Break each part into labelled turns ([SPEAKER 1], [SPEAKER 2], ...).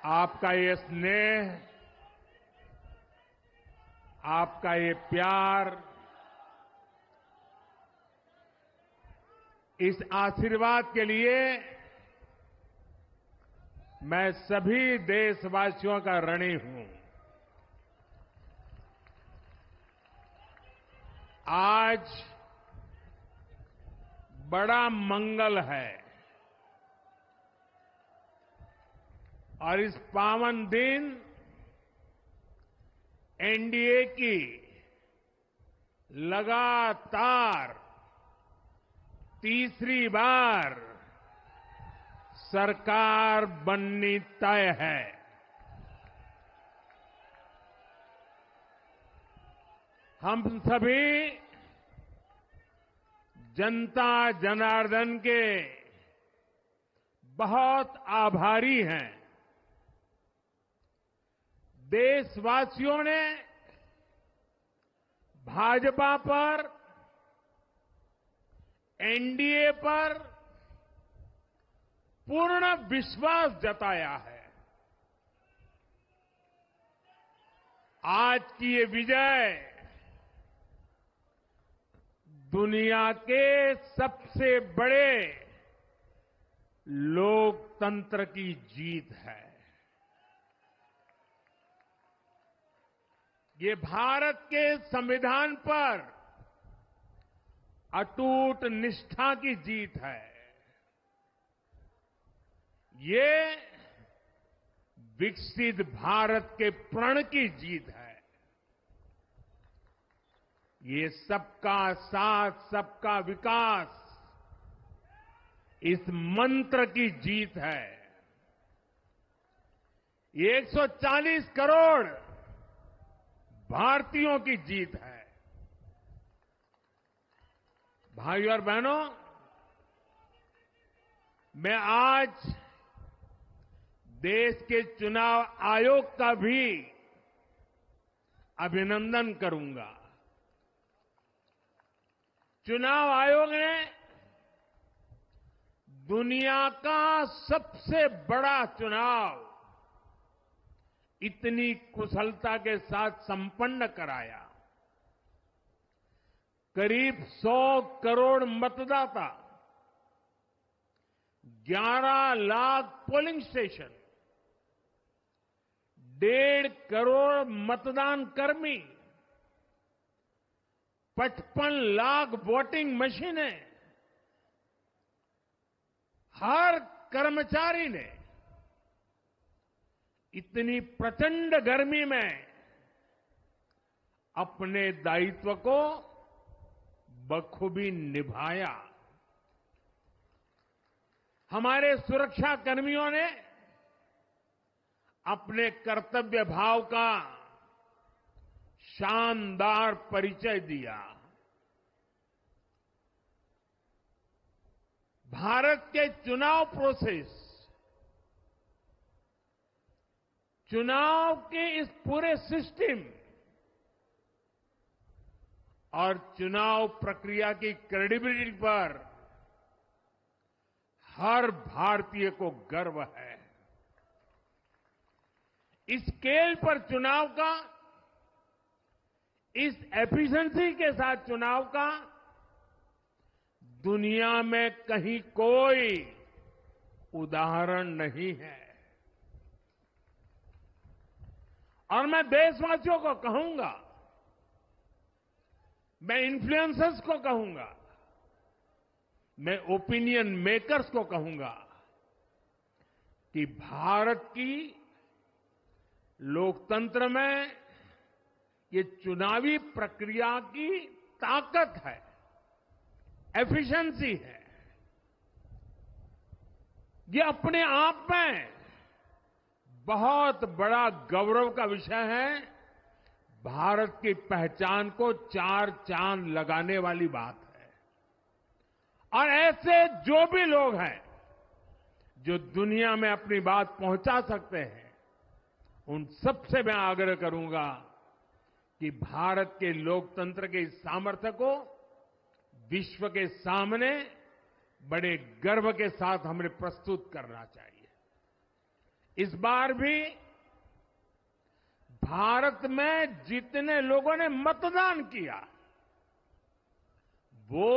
[SPEAKER 1] आपका ये स्नेह, आपका ये प्यार, इस आशीर्वाद के लिए मैं सभी देशवासियों का ऋणी हूं। आज बड़ा मंगल है और इस पावन दिन एनडीए की लगातार तीसरी बार सरकार बननी तय है। हम सभी जनता जनार्दन के बहुत आभारी हैं। देशवासियों ने भाजपा पर, एनडीए पर पूर्ण विश्वास जताया है। आज की ये विजय दुनिया के सबसे बड़े लोकतंत्र की जीत है। ये भारत के संविधान पर अटूट निष्ठा की जीत है। ये विकसित भारत के प्रण की जीत है। ये सबका साथ, सबका विकास, इस मंत्र की जीत है। ये 140 करोड़ भारतीयों की जीत है। भाइयों और बहनों, मैं आज देश के चुनाव आयोग का भी अभिनंदन करूंगा। चुनाव आयोग ने दुनिया का सबसे बड़ा चुनाव इतनी कुशलता के साथ संपन्न कराया। करीब 100 करोड़ मतदाता, 11 लाख पोलिंग स्टेशन, 1.5 करोड़ मतदान कर्मी, 55 लाख वोटिंग मशीनें, हर कर्मचारी ने इतनी प्रचंड गर्मी में अपने दायित्व को बखूबी निभाया। हमारे सुरक्षा कर्मियों ने अपने कर्तव्य भाव का शानदार परिचय दिया। भारत के चुनाव प्रोसेस, चुनाव के इस पूरे सिस्टम और चुनाव प्रक्रिया की क्रेडिबिलिटी पर हर भारतीय को गर्व है। इस स्केल पर चुनाव का, इस एफिशिएंसी के साथ चुनाव का दुनिया में कहीं कोई उदाहरण नहीं है। और मैं देशवासियों को कहूंगा, मैं इन्फ्लुएंसर्स को कहूंगा, मैं ओपिनियन मेकर्स को कहूंगा कि भारत की लोकतंत्र में ये चुनावी प्रक्रिया की ताकत है, एफिशिएंसी है। ये अपने आप में बहुत बड़ा गौरव का विषय है। भारत की पहचान को 4 चांद लगाने वाली बात है। और ऐसे जो भी लोग हैं जो दुनिया में अपनी बात पहुंचा सकते हैं, उन सबसे मैं आग्रह करूंगा कि भारत के लोकतंत्र के इस सामर्थ्य को विश्व के सामने बड़े गर्व के साथ हमें प्रस्तुत करना चाहिए। इस बार भी भारत में जितने लोगों ने मतदान किया वो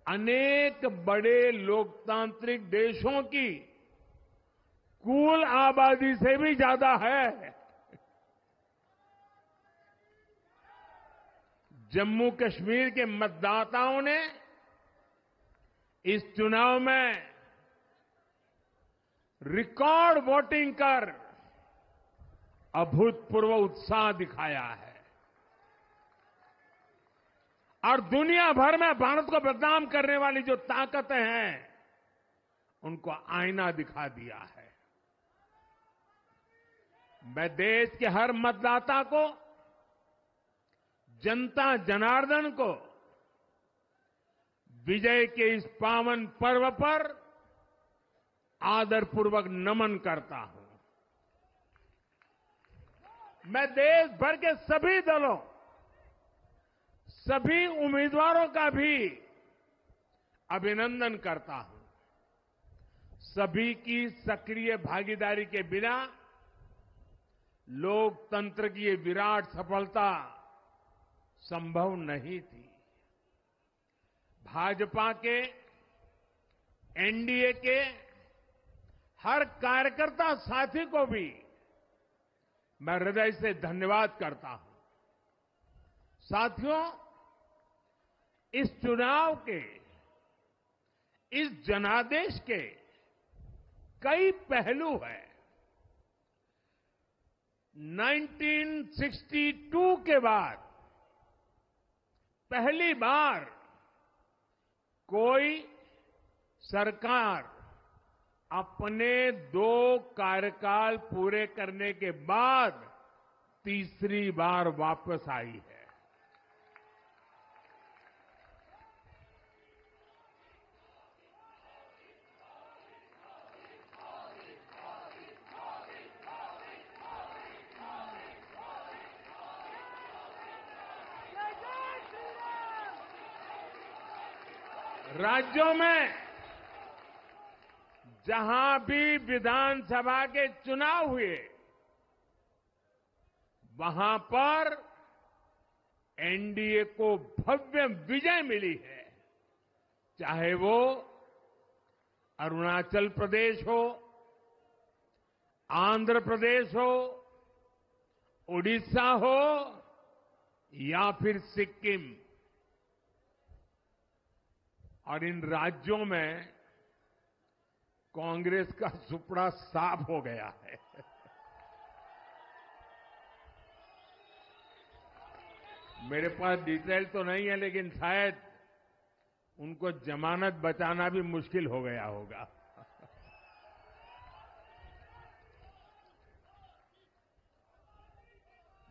[SPEAKER 1] अनेक बड़े लोकतांत्रिक देशों की कुल आबादी से भी ज्यादा है। जम्मू कश्मीर के मतदाताओं ने इस चुनाव में रिकॉर्ड वोटिंग कर अभूतपूर्व उत्साह दिखाया है और दुनिया भर में भारत को बदनाम करने वाली जो ताकतें हैं उनको आईना दिखा दिया है। मैं देश के हर मतदाता को, जनता जनार्दन को विजय के इस पावन पर्व पर आदरपूर्वक नमन करता हूं। मैं देश भर के सभी दलों, सभी उम्मीदवारों का भी अभिनंदन करता हूं। सभी की सक्रिय भागीदारी के बिना लोकतंत्र की ये विराट सफलता संभव नहीं थी। भाजपा के, एनडीए के हर कार्यकर्ता साथी को भी मैं हृदय से धन्यवाद करता हूं। साथियों, इस चुनाव के, इस जनादेश के कई पहलू हैं। 1962 के बाद पहली बार कोई सरकार अपने 2 कार्यकाल पूरे करने के बाद तीसरी बार वापस आई है। राज्यों में जहां भी विधानसभा के चुनाव हुए वहां पर एनडीए को भव्य विजय मिली है। चाहे वो अरुणाचल प्रदेश हो, आंध्र प्रदेश हो, उड़ीसा हो या फिर सिक्किम। और इन राज्यों में कांग्रेस का सुपड़ा साफ हो गया है। मेरे पास डिटेल तो नहीं है, लेकिन शायद उनको जमानत बचाना भी मुश्किल हो गया होगा।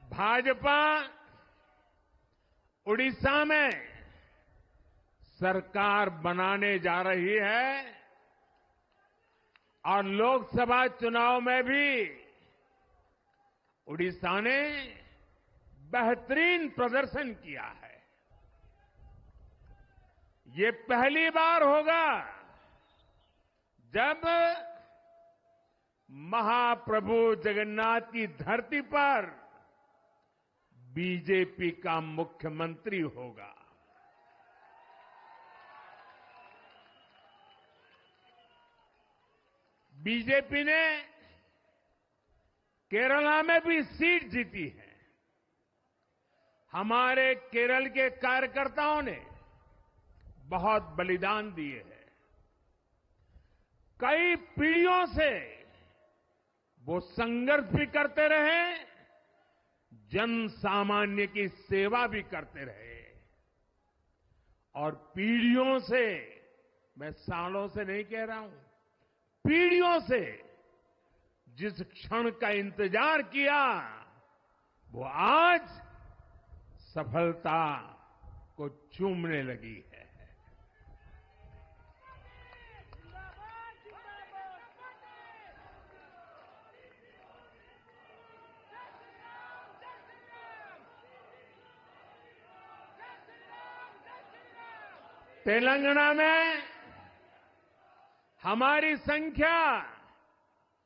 [SPEAKER 1] भाजपा उड़ीसा में सरकार बनाने जा रही है और लोकसभा चुनाव में भी उड़ीसा ने बेहतरीन प्रदर्शन किया है। ये पहली बार होगा जब महाप्रभु जगन्नाथ की धरती पर बीजेपी का मुख्यमंत्री होगा। बीजेपी ने केरला में भी सीट जीती है। हमारे केरल के कार्यकर्ताओं ने बहुत बलिदान दिए हैं। कई पीढ़ियों से वो संघर्ष भी करते रहे, जन सामान्य की सेवा भी करते रहे और पीढ़ियों से, मैं सालों से नहीं कह रहा हूं, पीढ़ियों से जिस क्षण का इंतजार किया वो आज सफलता को चूमने लगी है। तेलंगाना में हमारी संख्या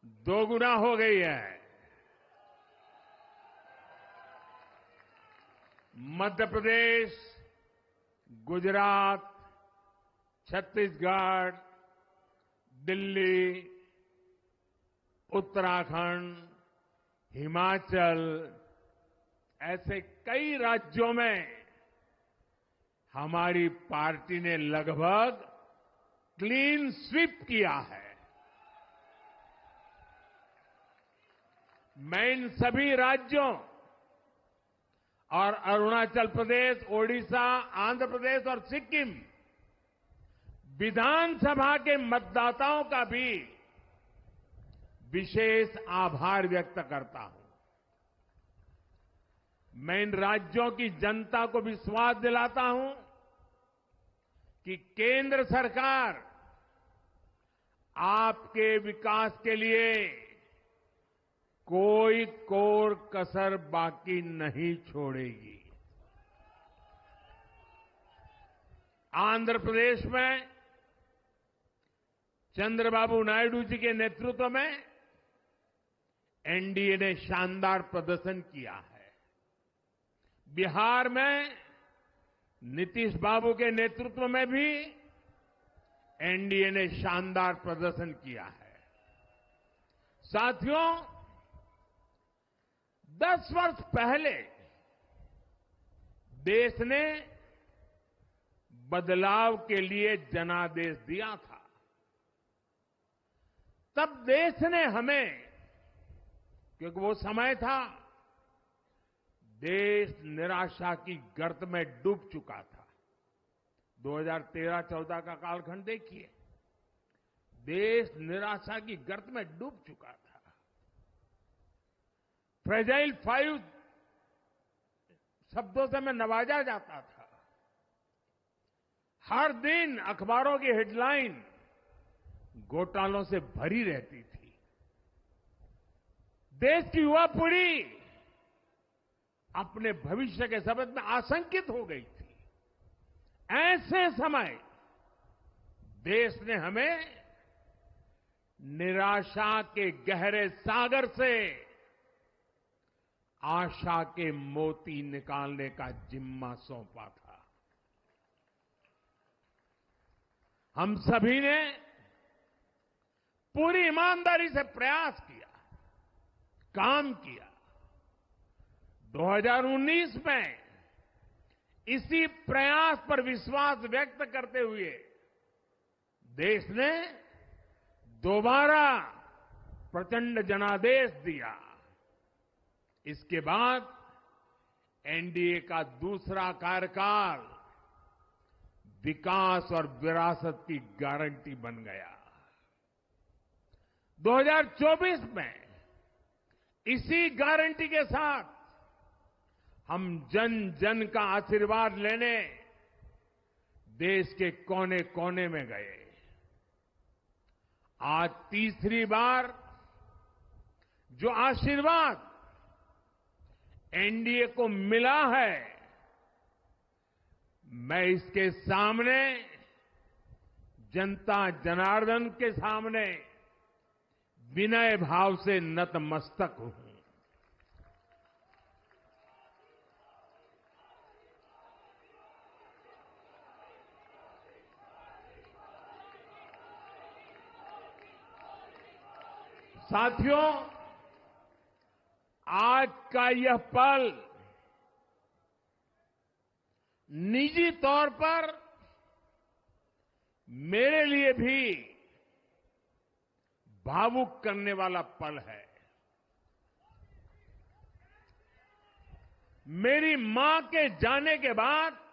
[SPEAKER 1] दोगुना हो गई है। मध्य प्रदेश, गुजरात, छत्तीसगढ़, दिल्ली, उत्तराखंड, हिमाचल, ऐसे कई राज्यों में हमारी पार्टी ने लगभग क्लीन स्वीप किया है। मैं इन सभी राज्यों और अरुणाचल प्रदेश, ओडिशा, आंध्र प्रदेश और सिक्किम विधानसभा के मतदाताओं का भी विशेष आभार व्यक्त करता हूं। मैं इन राज्यों की जनता को विश्वास दिलाता हूं कि केंद्र सरकार आपके विकास के लिए कोई कोर कसर बाकी नहीं छोड़ेगी। आंध्र प्रदेश में चंद्रबाबू नायडू जी के नेतृत्व में एनडीए ने शानदार प्रदर्शन किया है। बिहार में नीतीश बाबू के नेतृत्व में भी एनडीए ने शानदार प्रदर्शन किया है। साथियों, 10 वर्ष पहले देश ने बदलाव के लिए जनादेश दिया था। तब देश ने हमें, क्योंकि वो समय था देश निराशा की गर्त में डूब चुका था। 2013-14 का कालखंड देखिए, देश निराशा की गर्त में डूब चुका था। फ्रेजाइल 5 शब्दों से मैं नवाजा जाता था। हर दिन अखबारों की हेडलाइन घोटालों से भरी रहती थी। देश की युवा पीढ़ी अपने भविष्य के संबंध में आशंकित हो गई थी। ऐसे समय देश ने हमें निराशा के गहरे सागर से आशा के मोती निकालने का जिम्मा सौंपा था। हम सभी ने पूरी ईमानदारी से प्रयास किया, काम किया। 2019 में इसी प्रयास पर विश्वास व्यक्त करते हुए देश ने दोबारा प्रचंड जनादेश दिया। इसके बाद एनडीए का दूसरा कार्यकाल विकास और विरासत की गारंटी बन गया। 2024 में इसी गारंटी के साथ हम जन जन का आशीर्वाद लेने देश के कोने कोने में गए। आज तीसरी बार जो आशीर्वाद एनडीए को मिला है, मैं इसके सामने, जनता जनार्दन के सामने विनय भाव से नतमस्तक हूं। साथियों, आज का यह पल निजी तौर पर मेरे लिए भी भावुक करने वाला पल है। मेरी मां के जाने के बाद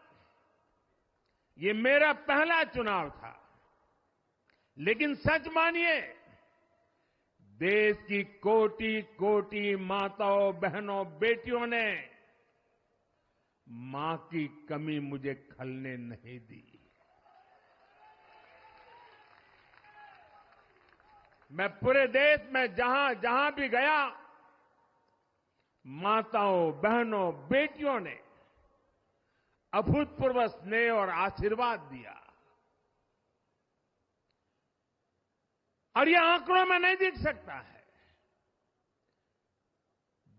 [SPEAKER 1] ये मेरा पहला चुनाव था, लेकिन सच मानिए, देश की कोटि कोटि माताओं, बहनों, बेटियों ने मां की कमी मुझे खलने नहीं दी। मैं पूरे देश में जहां जहां भी गया, माताओं, बहनों, बेटियों ने अभूतपूर्व स्नेह और आशीर्वाद दिया। और यह आंकड़ों में नहीं दिख सकता है।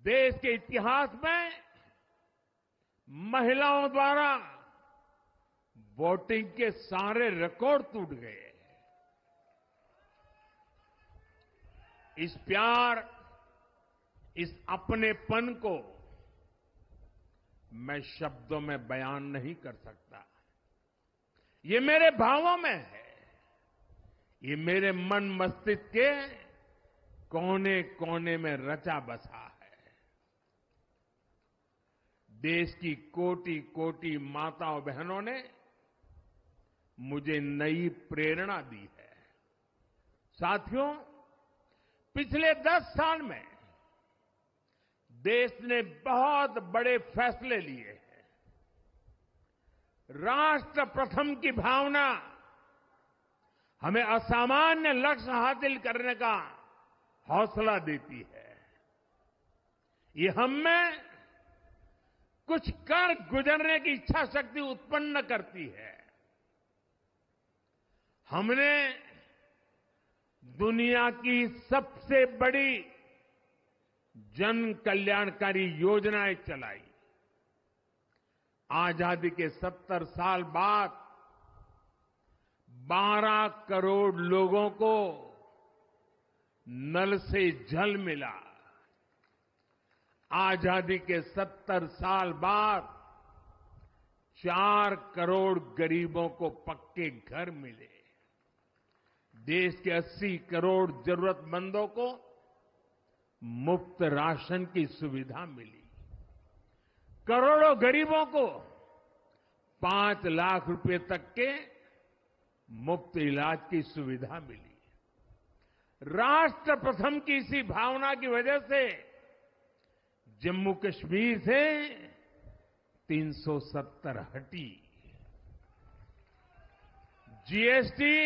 [SPEAKER 1] देश के इतिहास में महिलाओं द्वारा वोटिंग के सारे रिकॉर्ड टूट गए। इस प्यार, इस अपनेपन को मैं शब्दों में बयान नहीं कर सकता। ये मेरे भावों में है, ये मेरे मन मस्तिष्क के कोने कोने में रचा बसा है। देश की कोटि कोटि माताओं बहनों ने मुझे नई प्रेरणा दी है। साथियों, पिछले 10 साल में देश ने बहुत बड़े फैसले लिए हैं। राष्ट्र प्रथम की भावना हमें असामान्य लक्ष्य हासिल करने का हौसला देती है। ये हम में कुछ कर गुजरने की इच्छा शक्ति उत्पन्न करती है। हमने दुनिया की सबसे बड़ी जन कल्याणकारी योजनाएं चलाई। आजादी के 70 साल बाद 12 करोड़ लोगों को नल से जल मिला। आजादी के 70 साल बाद 4 करोड़ गरीबों को पक्के घर मिले। देश के 80 करोड़ जरूरतमंदों को मुफ्त राशन की सुविधा मिली। करोड़ों गरीबों को 5 लाख रुपए तक के मुफ्त इलाज की सुविधा मिली। राष्ट्र प्रथम की इसी भावना की वजह से जम्मू कश्मीर से 370 हटी। जीएसटी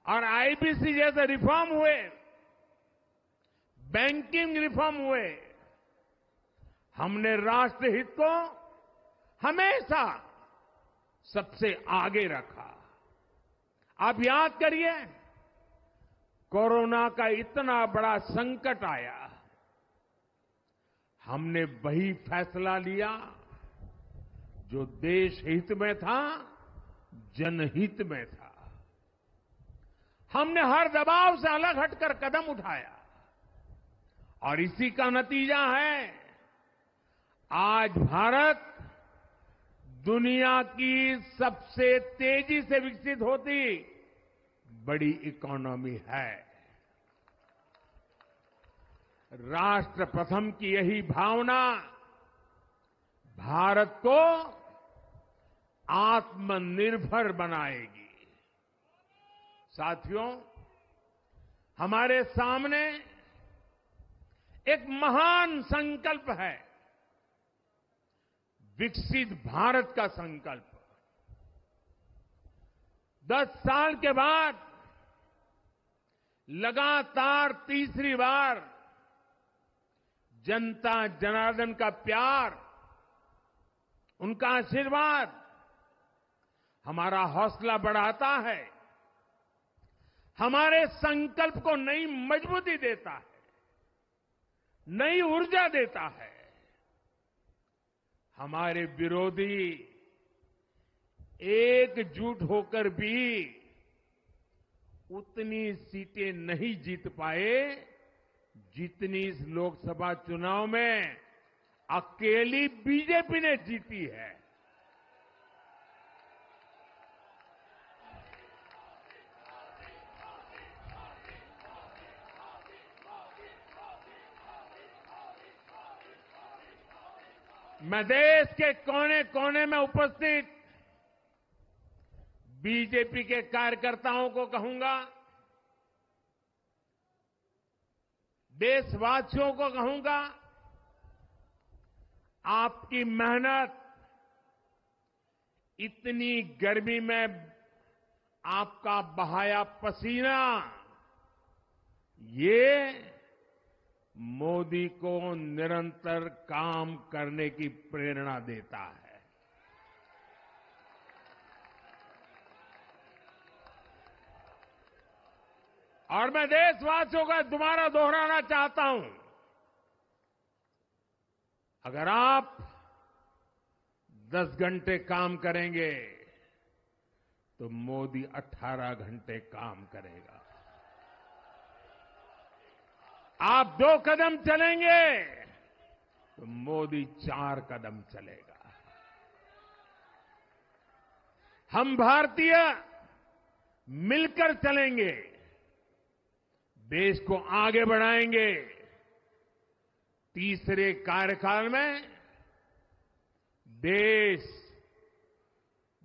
[SPEAKER 1] और आईबीसी जैसे रिफॉर्म हुए, बैंकिंग रिफॉर्म हुए। हमने राष्ट्रहित को हमेशा सबसे आगे रखा। आप याद करिए, कोरोना का इतना बड़ा संकट आया, हमने वही फैसला लिया जो देश हित में था, जनहित में था। हमने हर दबाव से अलग हटकर कदम उठाया और इसी का नतीजा है आज भारत दुनिया की सबसे तेजी से विकसित होती बड़ी इकोनॉमी है। राष्ट्र प्रथम की यही भावना भारत को आत्मनिर्भर बनाएगी। साथियों, हमारे सामने एक महान संकल्प है, विकसित भारत का संकल्प। 10 साल के बाद लगातार तीसरी बार जनता जनार्दन का प्यार, उनका आशीर्वाद हमारा हौसला बढ़ाता है, हमारे संकल्प को नई मजबूती देता है, नई ऊर्जा देता है। हमारे विरोधी एकजुट होकर भी उतनी सीटें नहीं जीत पाए जितनी इस लोकसभा चुनाव में अकेली बीजेपी ने जीती है। मैं देश के कोने कोने में उपस्थित बीजेपी के कार्यकर्ताओं को कहूंगा, देशवासियों को कहूंगा, आपकी मेहनत, इतनी गर्मी में आपका बहाया पसीना, ये मोदी को निरंतर काम करने की प्रेरणा देता है। और मैं देशवासियों का दोबारा दोहराना चाहता हूं, अगर आप 10 घंटे काम करेंगे तो मोदी 18 घंटे काम करेगा। आप 2 कदम चलेंगे तो मोदी 4 कदम चलेगा। हम भारतीय मिलकर चलेंगे, देश को आगे बढ़ाएंगे। तीसरे कार्यकाल में देश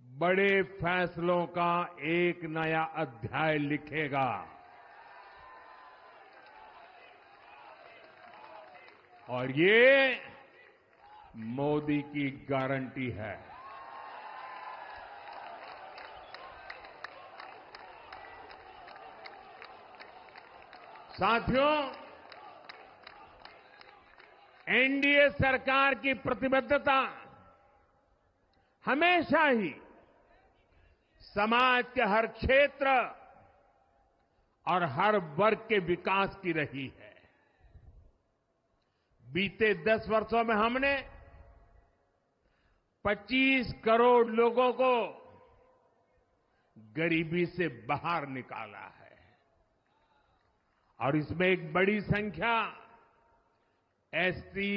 [SPEAKER 1] बड़े फैसलों का एक नया अध्याय लिखेगा। और ये मोदी की गारंटी है। साथियों, एनडीए सरकार की प्रतिबद्धता हमेशा ही समाज के हर क्षेत्र और हर वर्ग के विकास की रही है। बीते 10 वर्षों में हमने 25 करोड़ लोगों को गरीबी से बाहर निकाला है और इसमें एक बड़ी संख्या एसटी,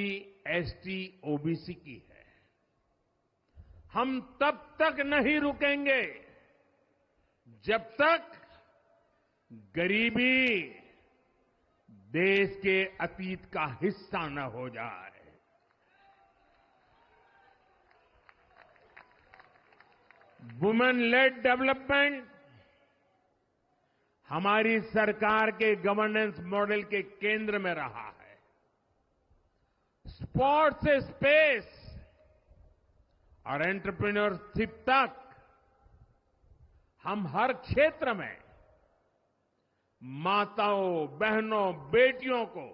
[SPEAKER 1] एसटी, ओबीसी की है। हम तब तक नहीं रुकेंगे जब तक गरीबी देश के अतीत का हिस्सा न हो जाए। वुमेन लेड डेवलपमेंट हमारी सरकार के गवर्नेंस मॉडल के केंद्र में रहा है। स्पोर्ट्स से स्पेस और एंटरप्रेन्योरशिप तक हम हर क्षेत्र में माताओं, बहनों, बेटियों को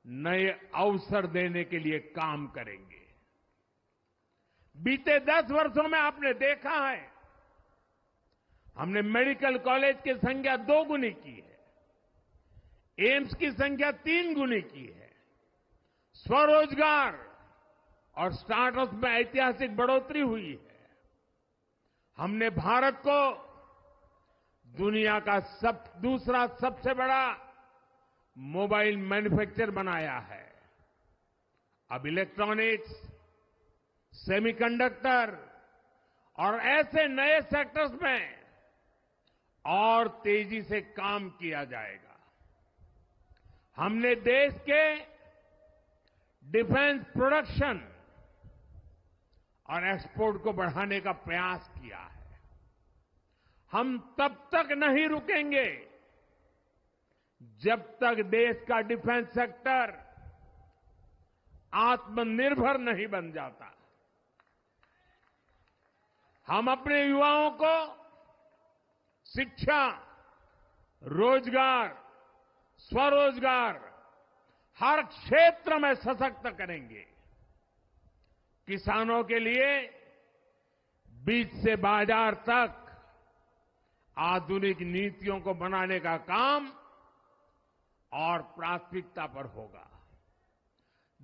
[SPEAKER 1] नए अवसर देने के लिए काम करेंगे। बीते 10 वर्षों में आपने देखा है, हमने मेडिकल कॉलेज की संख्या 2 गुनी की है, एम्स की संख्या 3 गुनी की है, स्वरोजगार और स्टार्टअप में ऐतिहासिक बढ़ोतरी हुई है। हमने भारत को दुनिया का दूसरा सबसे बड़ा मोबाइल मैन्युफैक्चर बनाया है। अब इलेक्ट्रॉनिक्स, सेमीकंडक्टर और ऐसे नए सेक्टर्स में और तेजी से काम किया जाएगा। हमने देश के डिफेंस प्रोडक्शन और एक्सपोर्ट को बढ़ाने का प्रयास किया है। हम तब तक नहीं रुकेंगे जब तक देश का डिफेंस सेक्टर आत्मनिर्भर नहीं बन जाता। हम अपने युवाओं को शिक्षा, रोजगार, स्वरोजगार हर क्षेत्र में सशक्त करेंगे। किसानों के लिए बीज से बाजार तक आधुनिक नीतियों को बनाने का काम और प्राथमिकता पर होगा।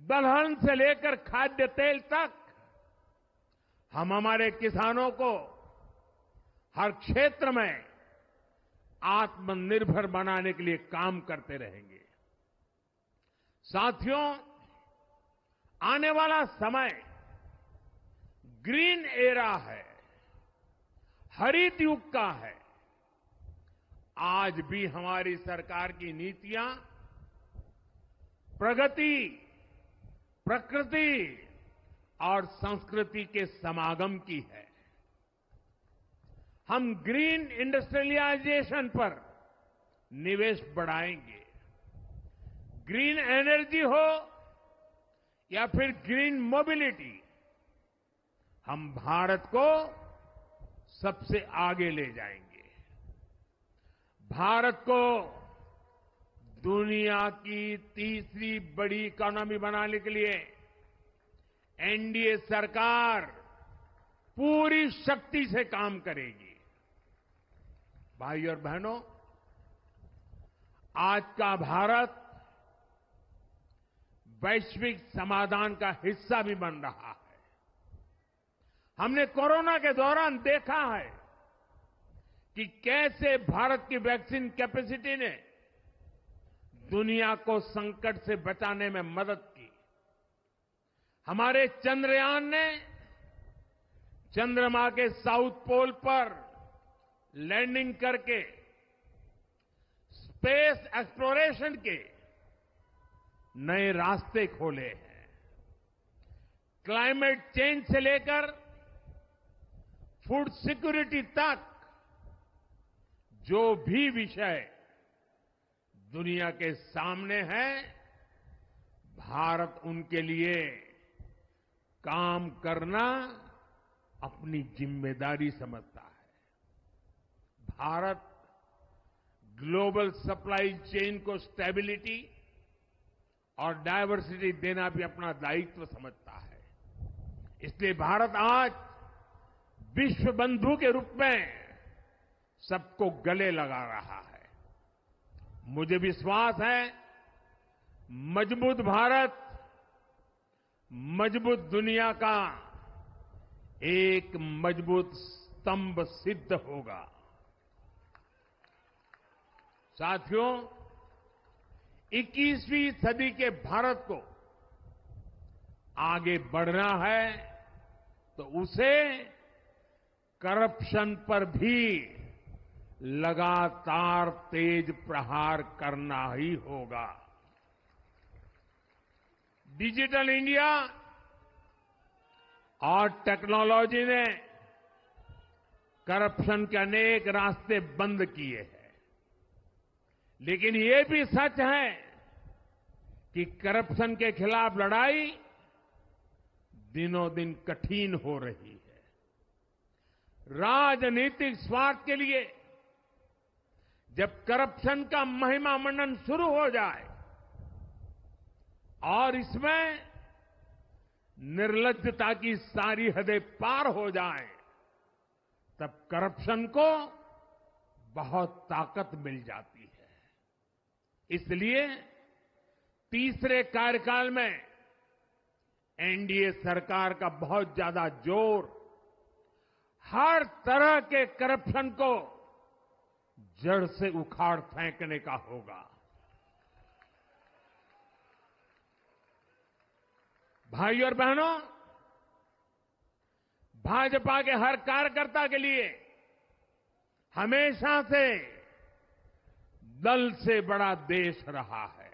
[SPEAKER 1] दलहन से लेकर खाद्य तेल तक हम हमारे किसानों को हर क्षेत्र में आत्मनिर्भर बनाने के लिए काम करते रहेंगे। साथियों, आने वाला समय ग्रीन एरा है, हरित युग का है। आज भी हमारी सरकार की नीतियां प्रगति, प्रकृति और संस्कृति के समागम की है। हम ग्रीन इंडस्ट्रियलाइजेशन पर निवेश बढ़ाएंगे। ग्रीन एनर्जी हो या फिर ग्रीन मोबिलिटी, हम भारत को सबसे आगे ले जाएंगे। भारत को दुनिया की तीसरी बड़ी इकोनॉमी बनाने के लिए एनडीए सरकार पूरी शक्ति से काम करेगी। भाई और बहनों, आज का भारत वैश्विक समाधान का हिस्सा भी बन रहा है। हमने कोरोना के दौरान देखा है कि कैसे भारत की वैक्सीन कैपेसिटी ने दुनिया को संकट से बचाने में मदद की। हमारे चंद्रयान ने चंद्रमा के साउथ पोल पर लैंडिंग करके स्पेस एक्सप्लोरेशन के नए रास्ते खोले हैं। क्लाइमेट चेंज से लेकर फूड सिक्योरिटी तक जो भी विषय दुनिया के सामने है, भारत उनके लिए काम करना अपनी जिम्मेदारी समझता है। भारत ग्लोबल सप्लाई चेन को स्टेबिलिटी और डायवर्सिटी देना भी अपना दायित्व समझता है। इसलिए भारत आज विश्व बंधु के रूप में सबको गले लगा रहा है। मुझे विश्वास है मजबूत भारत मजबूत दुनिया का एक मजबूत स्तंभ सिद्ध होगा। साथियों, 21वीं सदी के भारत को आगे बढ़ना है तो उसे करप्शन पर भी लगातार तेज प्रहार करना ही होगा। डिजिटल इंडिया और टेक्नोलॉजी ने करप्शन के अनेक रास्ते बंद किए हैं, लेकिन ये भी सच है कि करप्शन के खिलाफ लड़ाई दिनों दिन कठिन हो रही है। राजनीतिक स्वार्थ के लिए जब करप्शन का महिमा मंडन शुरू हो जाए और इसमें निर्लज्जता की सारी हदें पार हो जाए, तब करप्शन को बहुत ताकत मिल जाती है। इसलिए तीसरे कार्यकाल में एनडीए सरकार का बहुत ज्यादा जोर हर तरह के करप्शन को जड़ से उखाड़ फेंकने का होगा। भाइयों और बहनों, भाजपा के हर कार्यकर्ता के लिए हमेशा से दल से बड़ा देश रहा है।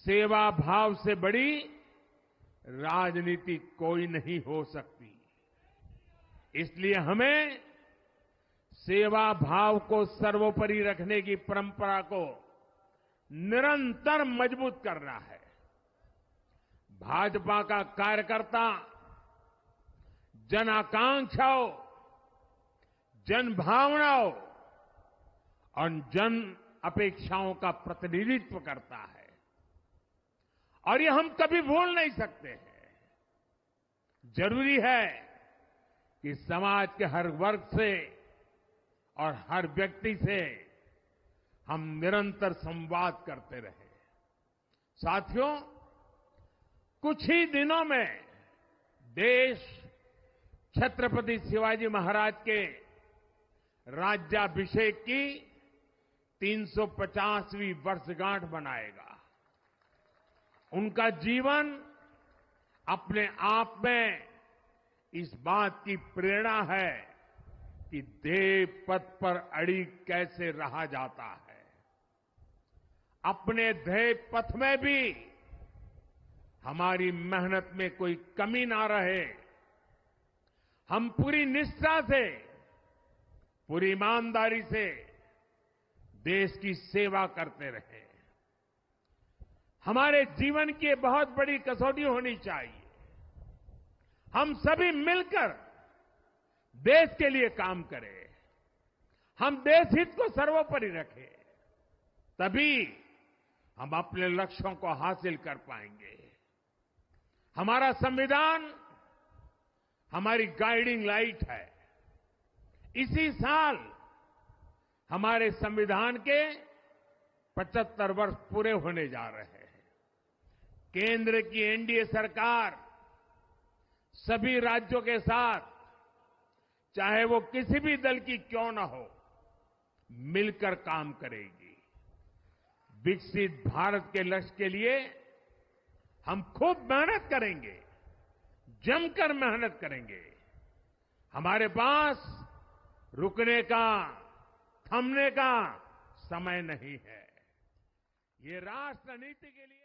[SPEAKER 1] सेवा भाव से बड़ी राजनीति कोई नहीं हो सकती। इसलिए हमें सेवा भाव को सर्वोपरि रखने की परंपरा को निरंतर मजबूत करना है। भाजपा का कार्यकर्ता जन आकांक्षाओं, जन भावनाओं और जन अपेक्षाओं का प्रतिनिधित्व करता है और ये हम कभी भूल नहीं सकते हैं। जरूरी है कि समाज के हर वर्ग से और हर व्यक्ति से हम निरंतर संवाद करते रहें। साथियों, कुछ ही दिनों में देश छत्रपति शिवाजी महाराज के राज्याभिषेक की 350वीं वर्षगांठ मनाएगा। उनका जीवन अपने आप में इस बात की प्रेरणा है कि ध्येय पथ पर अड़ी कैसे रहा जाता है। अपने ध्येय पथ में भी हमारी मेहनत में कोई कमी ना रहे। हम पूरी निष्ठा से, पूरी ईमानदारी से देश की सेवा करते रहे। हमारे जीवन की बहुत बड़ी कसौटी होनी चाहिए। हम सभी मिलकर देश के लिए काम करें। हम देश हित को सर्वोपरि रखें, तभी हम अपने लक्ष्यों को हासिल कर पाएंगे। हमारा संविधान हमारी गाइडिंग लाइट है। इसी साल हमारे संविधान के 75 वर्ष पूरे होने जा रहे हैं। केंद्र की एनडीए सरकार सभी राज्यों के साथ, चाहे वो किसी भी दल की क्यों न हो, मिलकर काम करेगी। विकसित भारत के लक्ष्य के लिए हम खूब मेहनत करेंगे, जमकर मेहनत करेंगे। हमारे पास रुकने का, थमने का समय नहीं है। ये राष्ट्र नीति के लिए